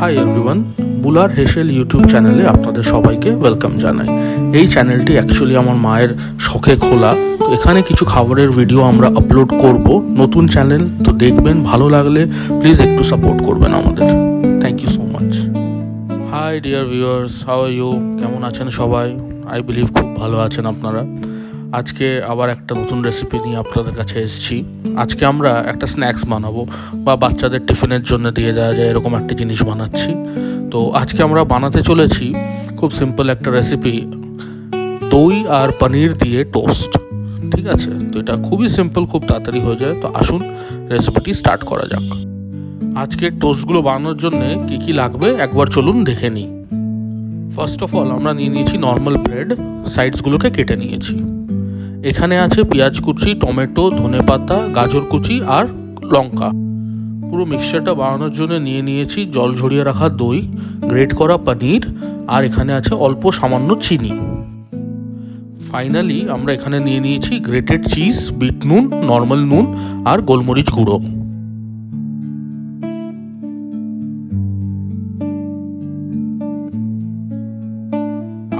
Hi everyone, বুলার হেসেল YouTube চ্যানেলে আপনাদের সবাইকে ওয়েলকাম জানাই। এই চ্যানেলটি অ্যাকচুয়ালি আমার মায়ের শখে খোলা। তো এখানে কিছু খাবারের ভিডিও আমরা আপলোড করব। নতুন চ্যানেল তো দেখবেন, ভালো লাগলে প্লিজ একটু সাপোর্ট করবেন আমাদের। Thank you so much. Hi dear viewers, how are you? কেমন আছেন সবাই? আই বিলিভ খুব ভালো আছেন আপনারা। আজকে আবার একটা নতুন রেসিপি নিয়ে আপনাদের কাছে এসেছি। আজকে আমরা একটা স্ন্যাক্স বানাবো, বা বাচ্চাদের টিফিনের জন্য দিয়ে দেওয়া যায় এরকম একটা জিনিস বানাচ্ছি। তো আজকে আমরা বানাতে চলেছি খুব সিম্পল একটা রেসিপি, দই আর পনির দিয়ে টোস্ট। ঠিক আছে, তো এটা খুবই সিম্পল, খুব তাড়াতাড়ি হয়ে যায়। তো আসুন রেসিপিটি স্টার্ট করা যাক। আজকে টোস্টগুলো বানানোর জন্য কী কী লাগবে একবার চলুন দেখে নিই। ফার্স্ট অফ অল আমরা নিয়ে নিয়েছি নর্মাল ব্রেড, সাইডসগুলোকে কেটে নিয়েছি। এখানে আছে পেঁয়াজ কুচি, টমেটো, ধনেপাতা, গাজর কুচি আর লঙ্কা। পুরো মিক্সচারটা বানানোর জন্য নিয়ে নিয়েছি জল ঝরিয়ে রাখা দই, গ্রেট করা পনির, আর এখানে আছে অল্প সামান্য চিনি। ফাইনালি আমরা এখানে নিয়ে নিয়েছি গ্রেটেড চিজ, বিট নুন, নর্মাল নুন আর গোলমরিচ গুঁড়ো।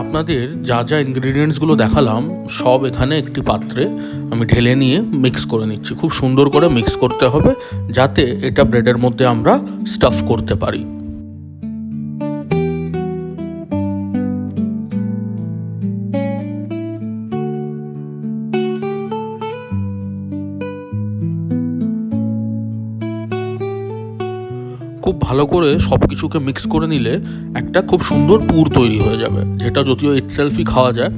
আপনাদের যা যা ইনগ্রিডিয়েন্টসগুলো দেখালাম সব এখানে একটি পাত্রে আমি ঢেলে নিয়ে মিক্স করে নিচ্ছি। খুব সুন্দর করে মিক্স করতে হবে যাতে এটা ব্রেডের মধ্যে আমরা স্টাফ করতে পারি। খুব ভালো করে সব কিছুকে মিক্স করে নিলে একটা খুব সুন্দর পুর তৈরি হয়ে যাবে, যেটা যদিও ইটসেলফই খাওয়া যায়,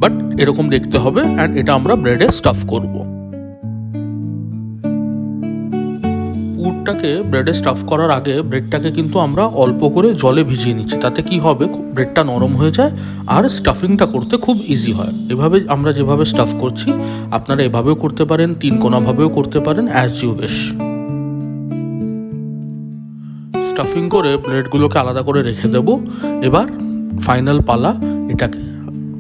বাট এরকম দেখতে হবে। অ্যান্ড এটা আমরা ব্রেডে স্টাফ করব। পুরটাকে ব্রেডে স্টাফ করার আগে ব্রেডটাকে কিন্তু আমরা অল্প করে জলে ভিজিয়ে নিচ্ছি। তাতে কি হবে, ব্রেডটা নরম হয়ে যায় আর স্টাফিংটা করতে খুব ইজি হয়। এভাবে আমরা যেভাবে স্টাফ করছি আপনারা এভাবেও করতে পারেন, তিন কোণাভাবেও করতে পারেন, অ্যাজ ইউ উইশ। স্টাফিং করে ব্রেডগুলোকে আলাদা করে রেখে দেব। এবার ফাইনাল পালা এটাকে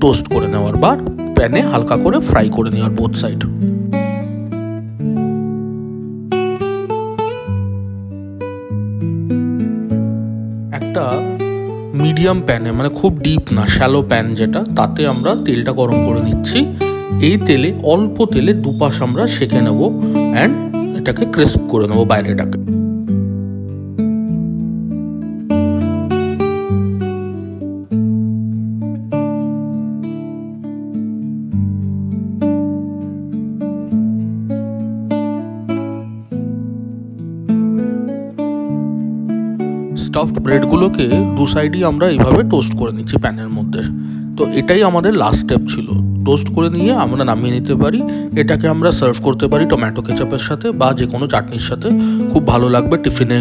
টোস্ট করে নেওয়ার, বা প্যানে হালকা করে ফ্রাই করে নেওয়ার বোথ সাইড। একটা মিডিয়াম প্যানে, মানে খুব ডিপ না, শ্যালো প্যান যেটা, তাতে আমরা তেলটা গরম করে নিচ্ছি। এই তেলে অল্প তেলে দুপাশ আমরা সেঁকে নেব অ্যান্ড এটাকে ক্রিস্প করে নেব বাইরেটাকে। স্টাফড ব্রেডগুলোকে দু সাইডই আমরা এইভাবে টোস্ট করে নিচ্ছি প্যানের মধ্যে। তো এটাই আমাদের লাস্ট স্টেপ ছিল। টোস্ট করে নিয়ে আমরা নামিয়ে নিতে পারি। এটাকে আমরা সার্ভ করতে পারি টমেটো কেচাপের সাথে বা যে কোনো চাটনির সাথে। খুব ভালো লাগবে টিফিনে,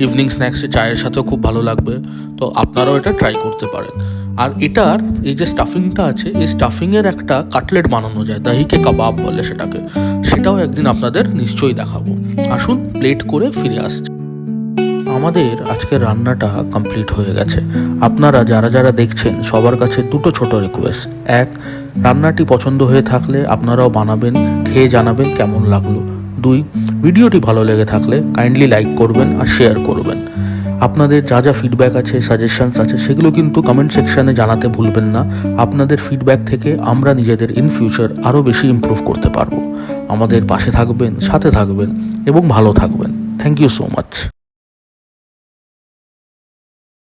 ইভিনিং স্ন্যাক্সে চায়ের সাথেও খুব ভালো লাগবে। তো আপনারাও এটা ট্রাই করতে পারেন। আর এটার এই যে স্টাফিংটা আছে, এই স্টাফিংয়ের একটা কাটলেট বানানো যায়, দহিকে কাবাব বলে সেটাকে। সেটাও একদিন আপনাদের নিশ্চয়ই দেখাবো। আসুন প্লেট করে ফিরে আসছি। আমাদের আজকের রান্নাটা কমপ্লিট হয়ে গেছে। আপনারা যারা যারা দেখছেন সবার কাছে দুটো ছোট রিকোয়েস্ট। এক, রান্নাটি পছন্দ হয়ে থাকলে আপনারাও বানাবেন, খেয়ে জানাবেন কেমন লাগলো। দুই, ভিডিওটি ভালো লেগে থাকলে কাইন্ডলি লাইক করবেন আর শেয়ার করবেন। আপনাদের যা যা ফিডব্যাক আছে, সাজেশনস আছে, সেগুলো কিন্তু কমেন্ট সেকশানে জানাতে ভুলবেন না। আপনাদের ফিডব্যাক থেকে আমরা নিজেদের ইন ফিউচার আরও বেশি ইমপ্রুভ করতে পারবো। আমাদের পাশে থাকবেন, সাথে থাকবেন এবং ভালো থাকবেন। Thank you so much.